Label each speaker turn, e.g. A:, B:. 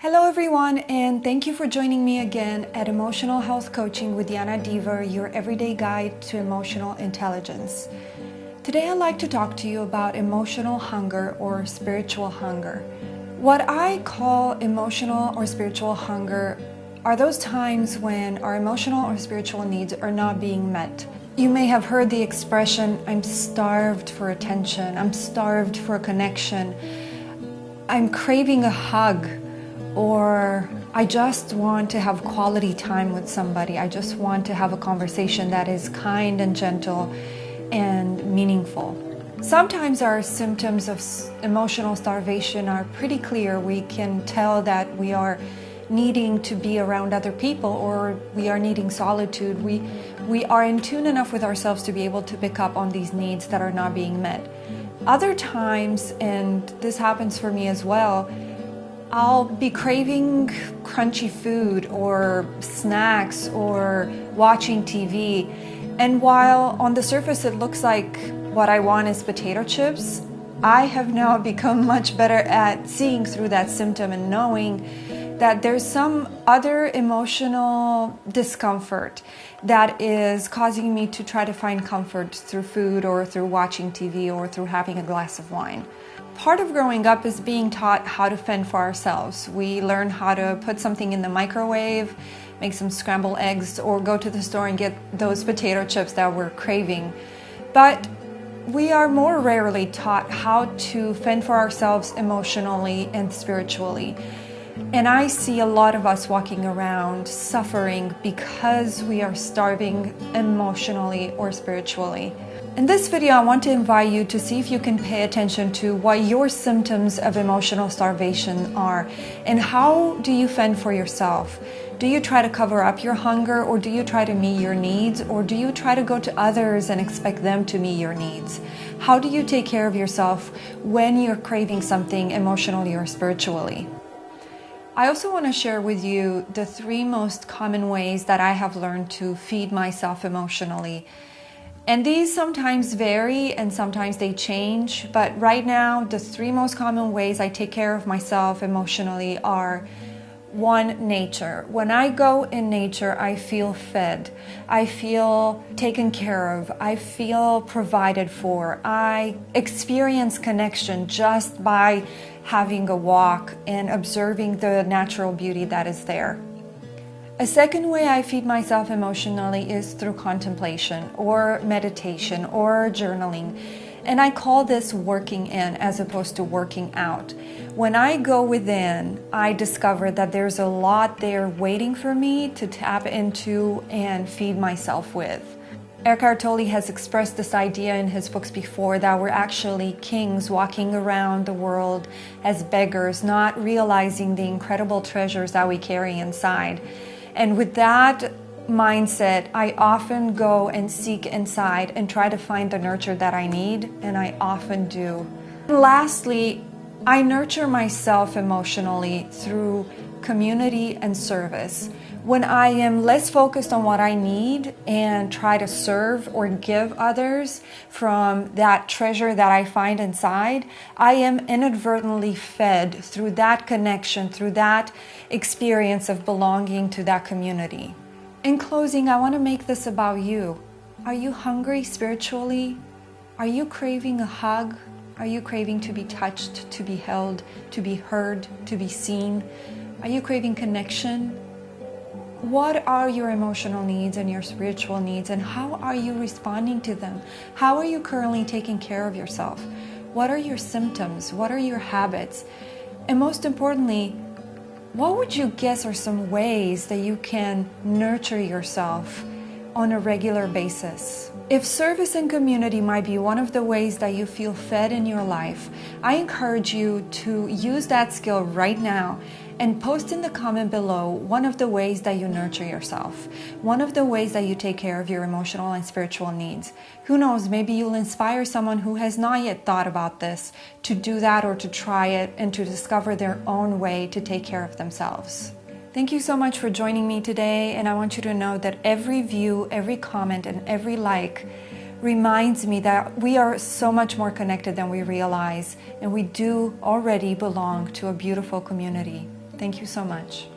A: Hello everyone, and thank you for joining me again at Emotional Health Coaching with Yana Diva, your everyday guide to emotional intelligence. Today I'd like to talk to you about emotional hunger or spiritual hunger. What I call emotional or spiritual hunger are those times when our emotional or spiritual needs are not being met. You may have heard the expression, I'm starved for attention, I'm starved for a connection, I'm craving a hug, or I just want to have quality time with somebody. I just want to have a conversation that is kind and gentle and meaningful. Sometimes our symptoms of emotional starvation are pretty clear. We can tell that we are needing to be around other people, or we are needing solitude. We are in tune enough with ourselves to be able to pick up on these needs that are not being met. Other times, and this happens for me as well, I'll be craving crunchy food or snacks or watching TV. And while on the surface it looks like what I want is potato chips, I have now become much better at seeing through that symptom and knowing that there's some other emotional discomfort that is causing me to try to find comfort through food or through watching TV or through having a glass of wine. Part of growing up is being taught how to fend for ourselves. We learn how to put something in the microwave, make some scrambled eggs, or go to the store and get those potato chips that we're craving. But we are more rarely taught how to fend for ourselves emotionally and spiritually. And I see a lot of us walking around suffering because we are starving emotionally or spiritually. In this video, I want to invite you to see if you can pay attention to what your symptoms of emotional starvation are and how do you fend for yourself. Do you try to cover up your hunger, or do you try to meet your needs, or do you try to go to others and expect them to meet your needs? How do you take care of yourself when you're craving something emotionally or spiritually? I also want to share with you the 3 most common ways that I have learned to feed myself emotionally. And these sometimes vary and sometimes they change, but right now the 3 most common ways I take care of myself emotionally are: 1, nature. When I go in nature, I feel fed, I feel taken care of, I feel provided for, I experience connection just by having a walk and observing the natural beauty that is there. A second way I feed myself emotionally is through contemplation or meditation or journaling. And I call this working in as opposed to working out. When I go within, I discover that there's a lot there waiting for me to tap into and feed myself with. Eckhart Tolle has expressed this idea in his books before, that we're actually kings walking around the world as beggars, not realizing the incredible treasures that we carry inside. And with that mindset, I often go and seek inside and try to find the nurture that I need, and I often do. And lastly, I nurture myself emotionally through community and service. When I am less focused on what I need and try to serve or give others from that treasure that I find inside, I am inadvertently fed through that connection, through that experience of belonging to that community. In closing, I want to make this about you. Are you hungry spiritually? Are you craving a hug? Are you craving to be touched, to be held, to be heard, to be seen? Are you craving connection? What are your emotional needs and your spiritual needs, and how are you responding to them? How are you currently taking care of yourself? What are your symptoms? What are your habits? And most importantly, what would you guess are some ways that you can nurture yourself on a regular basis? If service and community might be one of the ways that you feel fed in your life, I encourage you to use that skill right now and post in the comment below one of the ways that you nurture yourself, one of the ways that you take care of your emotional and spiritual needs. Who knows, maybe you'll inspire someone who has not yet thought about this to do that, or to try it and to discover their own way to take care of themselves. Thank you so much for joining me today, and I want you to know that every view, every comment, and every like reminds me that we are so much more connected than we realize, and we do already belong to a beautiful community. Thank you so much.